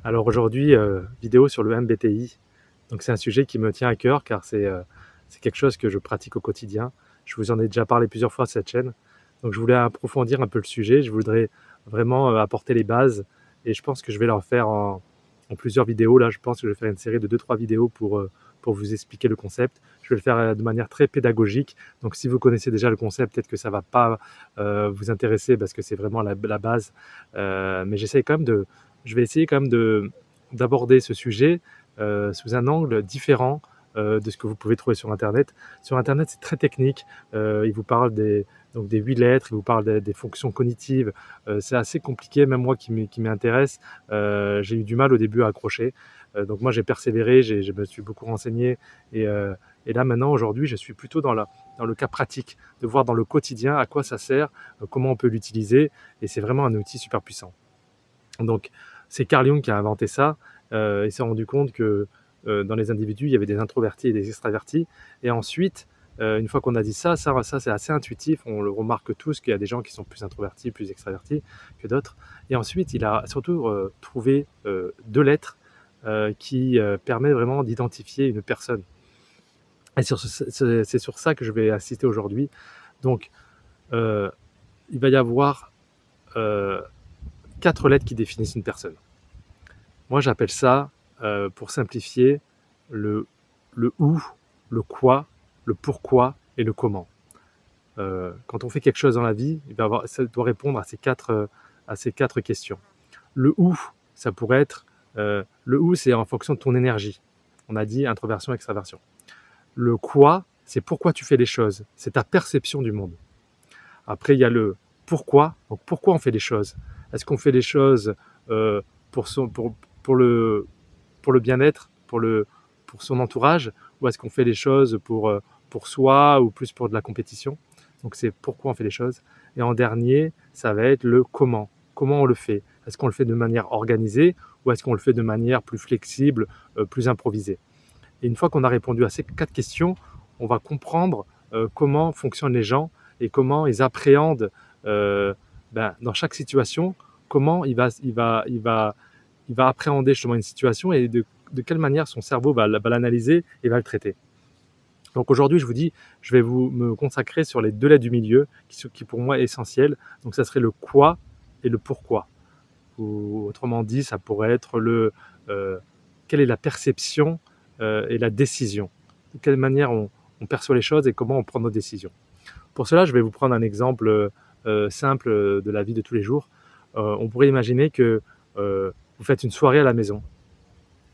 Alors aujourd'hui, vidéo sur le MBTI. Donc c'est un sujet qui me tient à cœur car c'est quelque chose que je pratique au quotidien. Je vous en ai déjà parlé plusieurs fois sur cette chaîne. Donc je voulais approfondir un peu le sujet. Je voudrais vraiment apporter les bases et je pense que je vais leur faire en plusieurs vidéos. Là, je pense que je vais faire une série de 2-3 vidéos pour vous expliquer le concept. Je vais le faire de manière très pédagogique. Donc si vous connaissez déjà le concept, peut-être que ça ne va pas vous intéresser parce que c'est vraiment la base. Mais j'essaie quand même je vais essayer quand même d'aborder ce sujet sous un angle différent de ce que vous pouvez trouver sur Internet. Sur Internet, c'est très technique. Il vous parle donc des 8 lettres, il vous parle des fonctions cognitives. C'est assez compliqué, même moi qui m'y intéresse. J'ai eu du mal au début à accrocher. Donc moi, j'ai persévéré, je me suis beaucoup renseigné. Et là, maintenant, aujourd'hui, je suis plutôt dans le cas pratique, de voir dans le quotidien à quoi ça sert, comment on peut l'utiliser. Et c'est vraiment un outil super puissant. Donc, c'est Carl Jung qui a inventé ça. Il s'est rendu compte que dans les individus, il y avait des introvertis et des extravertis. Et ensuite, une fois qu'on a dit ça c'est assez intuitif. On le remarque tous qu'il y a des gens qui sont plus introvertis, plus extravertis que d'autres. Et ensuite, il a surtout trouvé 2 lettres qui permettent vraiment d'identifier une personne. Et c'est sur ça que je vais assister aujourd'hui. Donc, euh, il va y avoir euh, 4 lettres qui définissent une personne. Moi, j'appelle ça, pour simplifier, le, le où, le quoi, le pourquoi et le comment. Quand on fait quelque chose dans la vie, ça doit répondre à ces quatre questions. Le où, ça pourrait être, le où, c'est en fonction de ton énergie. On a dit introversion, extraversion. Le quoi, c'est pourquoi tu fais les choses. C'est ta perception du monde. Après, il y a le pourquoi. Donc, pourquoi on fait les choses? Est-ce qu'on fait les choses euh, pour, son, pour le bien-être, pour son entourage, ou est-ce qu'on fait les choses pour soi ou plus pour de la compétition? Donc, c'est pourquoi on fait les choses. Et en dernier, ça va être le comment. Comment on le fait? Est-ce qu'on le fait de manière organisée ou est-ce qu'on le fait de manière plus flexible, plus improvisée? Et une fois qu'on a répondu à ces 4 questions, on va comprendre comment fonctionnent les gens et comment ils appréhendent dans chaque situation, comment il va appréhender justement une situation et de quelle manière son cerveau va l'analyser et va le traiter. Donc aujourd'hui, je vous dis, je vais me consacrer sur les 2 lettres du milieu, qui pour moi est essentiel. Donc ça serait le quoi et le pourquoi. Ou autrement dit, ça pourrait être euh, quelle est la perception et la décision. De quelle manière on perçoit les choses et comment on prend nos décisions. Pour cela, je vais vous prendre un exemple simple de la vie de tous les jours. On pourrait imaginer que vous faites une soirée à la maison.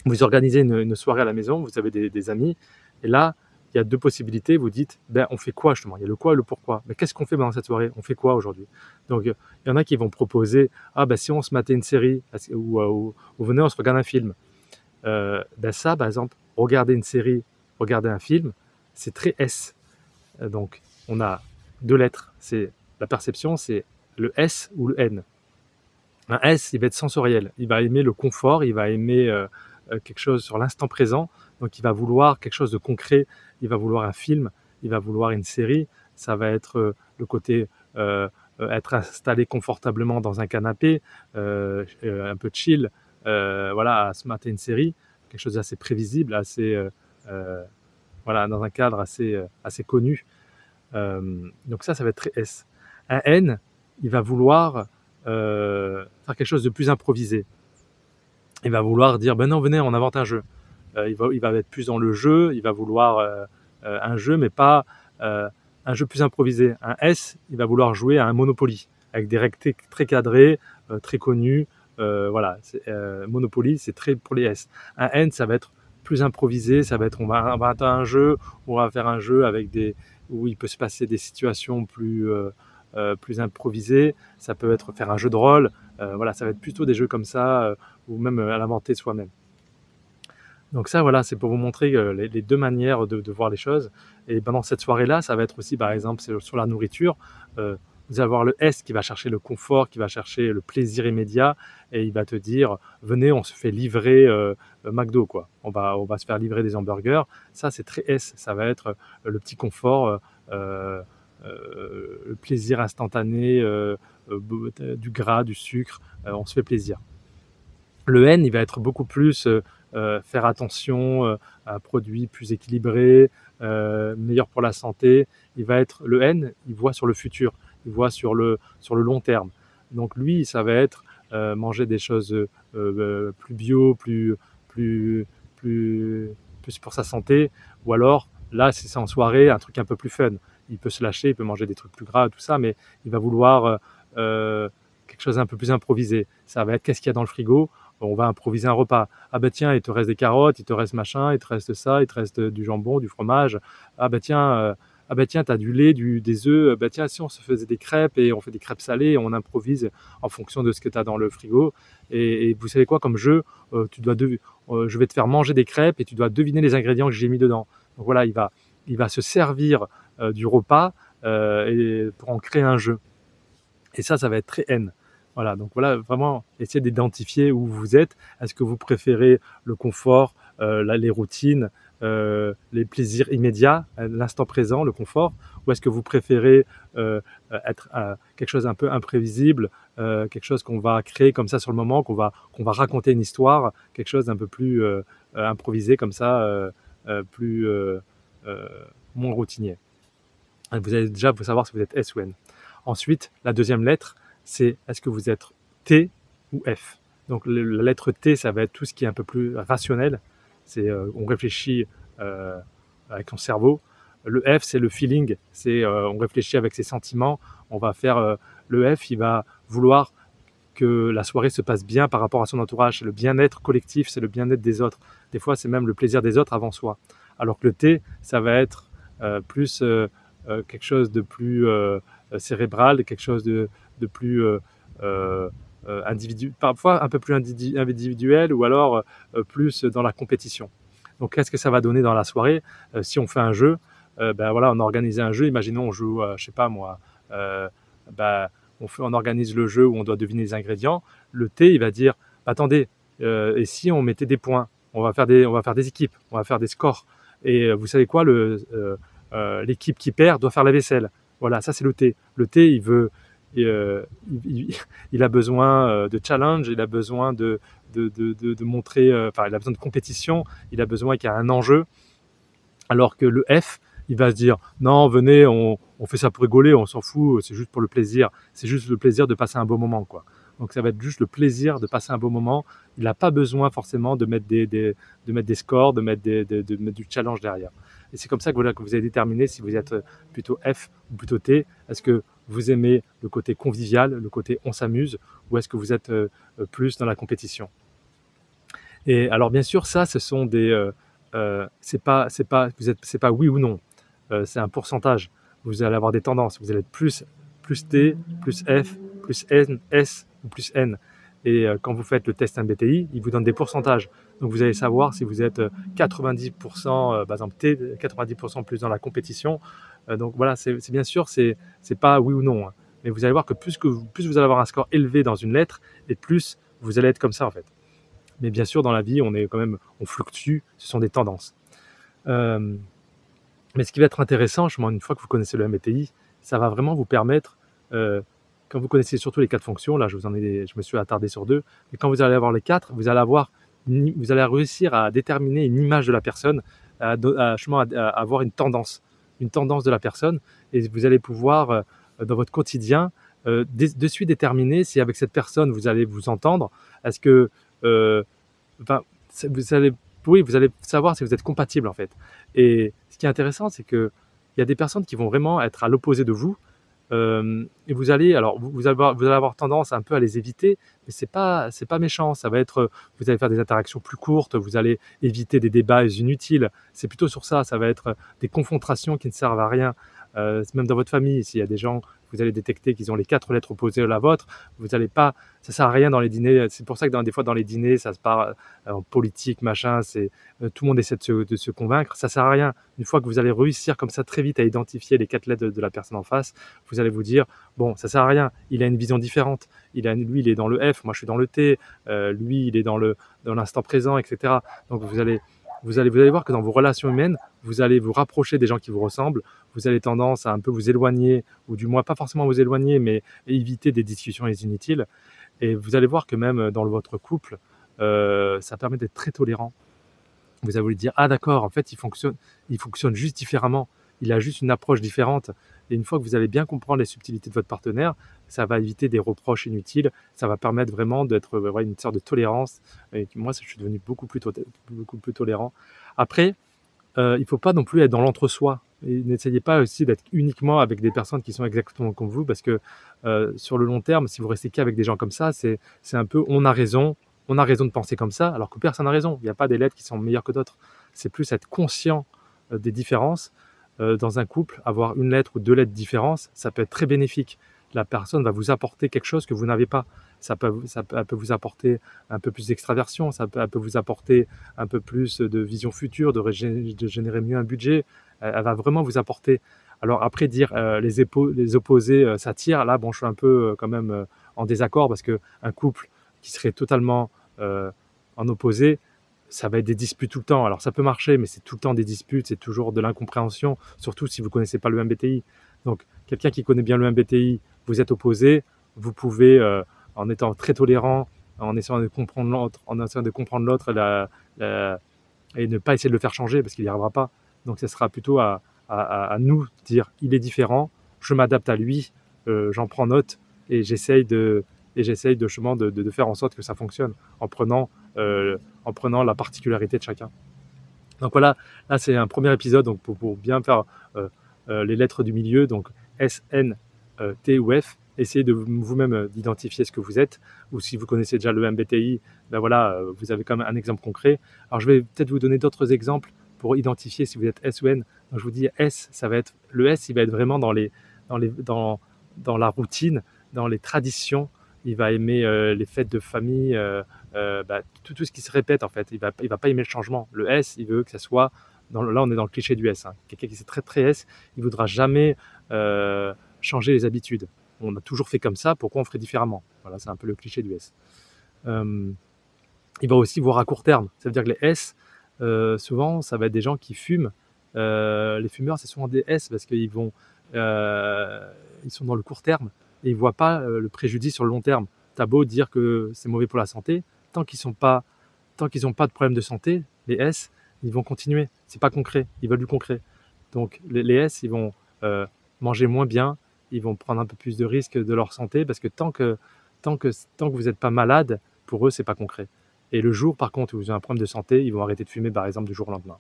Vous organisez une soirée à la maison, vous avez des amis, et là, il y a 2 possibilités. Vous dites, ben, on fait quoi justement? Il y a le quoi et le pourquoi. Mais qu'est-ce qu'on fait pendant cette soirée? On fait quoi aujourd'hui? Donc, il y en a qui vont proposer, ah ben, si on se matait une série, ou venez, on se regarde un film. Ben ça, par exemple, regarder une série, regarder un film, c'est très S. Donc, on a 2 lettres. C'est la perception, c'est le S ou le N. Un S, il va être sensoriel. Il va aimer le confort, il va aimer quelque chose sur l'instant présent. Donc, il va vouloir quelque chose de concret. Il va vouloir un film, il va vouloir une série. Ça va être le côté être installé confortablement dans un canapé, un peu chill, voilà, à se mater une série, quelque chose d'assez prévisible, assez voilà, dans un cadre assez connu. Donc ça va être très S. Un N, il va vouloir faire quelque chose de plus improvisé. Il va vouloir dire, ben non, venez, on invente un jeu. Il va être plus dans le jeu, il va vouloir un jeu, mais pas un jeu plus improvisé. Un S, il va vouloir jouer à un Monopoly, avec des règles très cadrées, très connues. Voilà, Monopoly, c'est très pour les S. Un N, ça va être plus improvisé, ça va être, on va attendre un jeu, on va faire un jeu où il peut se passer des situations plus improvisées. Ça peut être faire un jeu de rôle. Voilà, ça va être plutôt des jeux comme ça, ou même à l'inventer soi-même. Donc ça, voilà, c'est pour vous montrer les 2 manières de voir les choses. Et pendant cette soirée-là, ça va être aussi, par exemple, sur la nourriture. Vous allez avoir le S qui va chercher le confort, qui va chercher le plaisir immédiat, et il va te dire, venez, on se fait livrer McDo, quoi. On va se faire livrer des hamburgers. Ça, c'est très S. Ça va être le petit confort, le plaisir instantané, du gras, du sucre. On se fait plaisir. Le N, il va être beaucoup plus faire attention à un produit plus équilibré, meilleur pour la santé. Le N, il voit sur le futur, il voit sur le long terme. Donc lui, ça va être manger des choses plus bio, plus, plus, plus pour sa santé, ou alors là, si c'est en soirée, un truc un peu plus fun. Il peut se lâcher, il peut manger des trucs plus gras, tout ça, mais il va vouloir quelque chose d'un peu plus improvisé. Ça va être qu'est-ce qu'il y a dans le frigo, on va improviser un repas. Ah bah tiens, il te reste des carottes, il te reste machin, il te reste ça, il te reste du jambon, du fromage. Ah bah tiens, t'as du lait, des œufs. Bah tiens, si on se faisait des crêpes et on fait des crêpes salées, et on improvise en fonction de ce que tu as dans le frigo. Et vous savez quoi, comme jeu, je vais te faire manger des crêpes et tu dois deviner les ingrédients que j'ai mis dedans. Donc voilà, il va se servir du repas pour en créer un jeu. Et ça va être très N. Voilà, donc voilà, vraiment, essayez d'identifier où vous êtes. Est-ce que vous préférez le confort, les routines, les plaisirs immédiats, l'instant présent, le confort, ou est-ce que vous préférez être quelque chose un peu imprévisible, quelque chose qu'on va créer comme ça sur le moment, qu'on va raconter une histoire, quelque chose d'un peu plus improvisé comme ça, plus euh, moins routinier. Vous allez déjà savoir si vous êtes S ou N. Ensuite, la deuxième lettre, c'est est-ce que vous êtes T ou F. Donc la lettre T, ça va être tout ce qui est un peu plus rationnel. On réfléchit avec son cerveau. Le F, c'est le feeling. On réfléchit avec ses sentiments. On va faire le F, il va vouloir que la soirée se passe bien par rapport à son entourage. C'est le bien-être collectif, c'est le bien-être des autres. Des fois, c'est même le plaisir des autres avant soi. Alors que le T, ça va être plus quelque chose de plus cérébral, quelque chose de plus parfois un peu plus individuel, ou alors plus dans la compétition. Donc qu'est-ce que ça va donner dans la soirée si on fait un jeu, ben voilà, on organise un jeu, imaginons on joue, je sais pas moi, ben, on organise le jeu où on doit deviner les ingrédients. Le T, il va dire, attendez, et si on mettait des points, on va faire des équipes, on va faire des scores. Et vous savez quoi, l'équipe qui perd doit faire la vaisselle. Voilà, ça c'est le T. Le T, il a besoin de challenge, il a besoin de montrer, il a besoin de compétition, il a besoin qu'il y ait un enjeu. Alors que le F, il va se dire non, venez, on fait ça pour rigoler, on s'en fout, c'est juste pour le plaisir, c'est juste le plaisir de passer un bon moment, quoi. Donc ça va être juste le plaisir de passer un bon moment. Il n'a pas besoin forcément de mettre des scores, de mettre du challenge derrière. Et c'est comme ça que, voilà, que vous allez déterminer si vous êtes plutôt F ou plutôt T. Est-ce que vous aimez le côté convivial, le côté on s'amuse, ou est-ce que vous êtes plus dans la compétition? Et alors bien sûr, ça, ce sont c'est pas oui ou non. C'est un pourcentage. Vous allez avoir des tendances. Vous allez être plus T, plus F, plus N, S ou plus N. Et quand vous faites le test MBTI, il vous donne des pourcentages. Donc vous allez savoir si vous êtes 90%, par exemple T, 90% plus dans la compétition. Donc voilà, c'est bien sûr, c'est pas oui ou non, hein. Mais vous allez voir que plus vous allez avoir un score élevé dans une lettre, et plus vous allez être comme ça en fait. Mais bien sûr, dans la vie, on fluctue, ce sont des tendances. Mais ce qui va être intéressant, une fois que vous connaissez le MBTI, ça va vraiment vous permettre, quand vous connaissez surtout les 4 fonctions, là je me suis attardé sur 2, mais quand vous allez avoir les 4, vous allez réussir à déterminer une image de la personne, à avoir une tendance de la personne, et vous allez pouvoir, dans votre quotidien, de suite déterminer si avec cette personne vous allez vous entendre. Est-ce que vous allez savoir si vous êtes compatible en fait. Et ce qui est intéressant, c'est qu'il y a des personnes qui vont vraiment être à l'opposé de vous, et vous allez avoir tendance un peu à les éviter, mais c'est pas méchant. Ça va être, vous allez faire des interactions plus courtes, vous allez éviter des débats inutiles. C'est plutôt sur ça. Ça va être des confrontations qui ne servent à rien. Même dans votre famille, s'il y a des gens, vous allez détecter qu'ils ont les 4 lettres opposées à la vôtre, ça sert à rien dans les dîners. C'est pour ça que des fois dans les dîners, ça se part en politique, machin, tout le monde essaie de se convaincre, ça sert à rien. Une fois que vous allez réussir comme ça très vite à identifier les 4 lettres de la personne en face, vous allez vous dire, bon, ça sert à rien, il a une vision différente. Lui, il est dans le F, moi je suis dans le T, lui, il est dans l'instant présent, etc. Donc vous allez voir que dans vos relations humaines, vous allez vous rapprocher des gens qui vous ressemblent, vous avez tendance à un peu vous éloigner, ou du moins pas forcément vous éloigner, mais éviter des discussions inutiles. Et vous allez voir que même dans votre couple, ça permet d'être très tolérant. Vous allez vous dire: «Ah d'accord, en fait, il fonctionne juste différemment. Il a juste une approche différente», et une fois que vous allez bien comprendre les subtilités de votre partenaire, ça va éviter des reproches inutiles. Ça va permettre vraiment d'être, ouais, une sorte de tolérance, et moi, je suis devenu beaucoup plus tolérant. Après, il ne faut pas non plus être dans l'entre-soi, et n'essayez pas aussi d'être uniquement avec des personnes qui sont exactement comme vous, parce que, sur le long terme, si vous restez qu'avec des gens comme ça, c'est un peu: on a raison de penser comme ça, alors que personne n'a raison. Il n'y a pas des lettres qui sont meilleures que d'autres. C'est plus être conscient, des différences. Dans un couple, avoir une lettre ou 2 lettres de différence, ça peut être très bénéfique. La personne va vous apporter quelque chose que vous n'avez pas. Elle peut vous apporter un peu plus d'extraversion, elle peut vous apporter un peu plus de vision future, de générer mieux un budget. Elle va vraiment vous apporter. Alors après, dire les opposés s'attirent, là, bon, je suis un peu quand même en désaccord, parce qu'un couple qui serait totalement en opposé, ça va être des disputes tout le temps. Alors ça peut marcher, mais c'est tout le temps des disputes, c'est toujours de l'incompréhension, surtout si vous ne connaissez pas le MBTI. Donc quelqu'un qui connaît bien le MBTI, vous êtes opposé, vous pouvez, en étant très tolérant, en essayant de comprendre l'autre, et ne pas essayer de le faire changer, parce qu'il n'y arrivera pas. Donc ce sera plutôt à nous dire: il est différent, je m'adapte à lui, j'en prends note, et j'essaye justement de faire en sorte que ça fonctionne, en prenant la particularité de chacun. Donc voilà, là c'est un premier épisode, donc pour bien faire les lettres du milieu, donc S, N, T ou F. Essayez de vous-même d'identifier ce que vous êtes, ou si vous connaissez déjà le MBTI, ben voilà, vous avez quand même un exemple concret. Alors je vais peut-être vous donner d'autres exemples pour identifier si vous êtes S ou N. Donc je vous dis S, ça va être le S, il va être vraiment dans la routine, dans les traditions. Il va aimer les fêtes de famille, tout ce qui se répète en fait. Il va pas aimer le changement. Le S, il veut que ça soit là on est dans le cliché du S, hein. Quelqu'un qui est très très S, il voudra jamais changer les habitudes. On a toujours fait comme ça, pourquoi on ferait différemment? Voilà, c'est un peu le cliché du S. Il va aussi voir à court terme. Ça veut dire que les S, souvent, ça va être des gens qui fument. Les fumeurs, c'est souvent des S, parce qu'ils sont dans le court terme, et ils ne voient pas le préjudice sur le long terme. T'as beau dire que c'est mauvais pour la santé, tant qu'ils n'ont pas de problème de santé, les S, ils vont continuer. C'est pas concret, ils veulent du concret. Donc les S, ils vont manger moins bien, ils vont prendre un peu plus de risques de leur santé, parce que tant que vous n'êtes pas malade, pour eux, c'est pas concret. Et le jour, par contre, où vous avez un problème de santé, ils vont arrêter de fumer, par exemple, du jour au lendemain.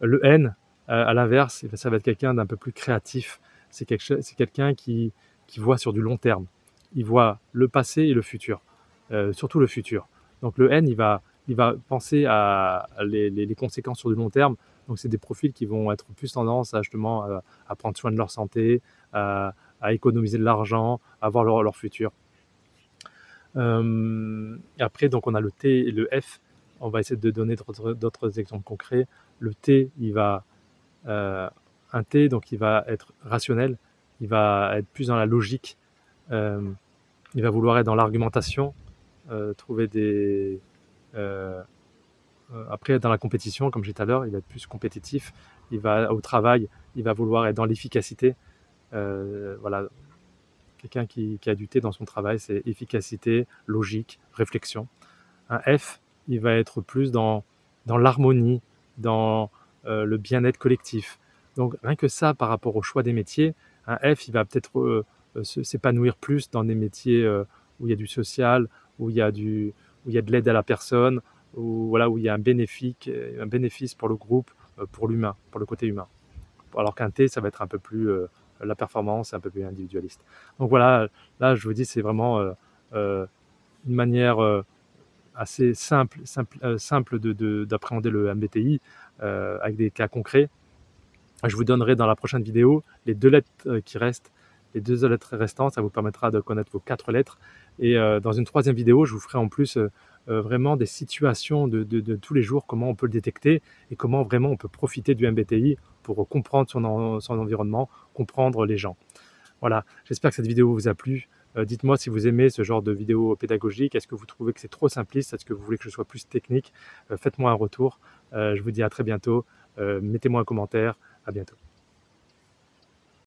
Le N, à l'inverse, ça va être quelqu'un d'un peu plus créatif. C'est quelqu'un qui voit sur du long terme. Il voit le passé et le futur, surtout le futur. Donc le N, il va penser à les conséquences sur du long terme. Donc c'est des profils qui vont être plus tendance à justement à prendre soin de leur santé, à économiser de l'argent, à voir leur futur. Et après, donc on a le T et le F. On va essayer de donner d'autres exemples concrets. Le T, un T, donc il va être rationnel, il va être plus dans la logique, il va vouloir être dans l'argumentation, trouver des... après, dans la compétition, comme j'ai dit tout à l'heure, il va être plus compétitif. Au travail, il va vouloir être dans l'efficacité. Voilà, quelqu'un qui a du T dans son travail, c'est efficacité, logique, réflexion. Un F, il va être plus dans l'harmonie, dans le bien-être collectif. Donc rien que ça, par rapport au choix des métiers, un F, il va peut-être s'épanouir plus dans des métiers où il y a du social, où il y a de l'aide à la personne, où il y a un bénéfice pour le groupe, pour l'humain, pour le côté humain. Alors qu'un T, ça va être un peu plus la performance, un peu plus individualiste. Donc voilà, là je vous dis, c'est vraiment une manière assez simple d'appréhender le MBTI avec des cas concrets. Je vous donnerai dans la prochaine vidéo les 2 lettres qui restent, les 2 lettres restantes, ça vous permettra de connaître vos 4 lettres. Et dans une 3e vidéo, je vous ferai en plus vraiment des situations de tous les jours, comment on peut le détecter et comment vraiment on peut profiter du MBTI pour comprendre son environnement, comprendre les gens. Voilà, j'espère que cette vidéo vous a plu. Dites-moi si vous aimez ce genre de vidéo pédagogique. Est-ce que vous trouvez que c'est trop simpliste? Est-ce que vous voulez que je sois plus technique? Faites-moi un retour. Je vous dis à très bientôt. Mettez-moi un commentaire. À bientôt.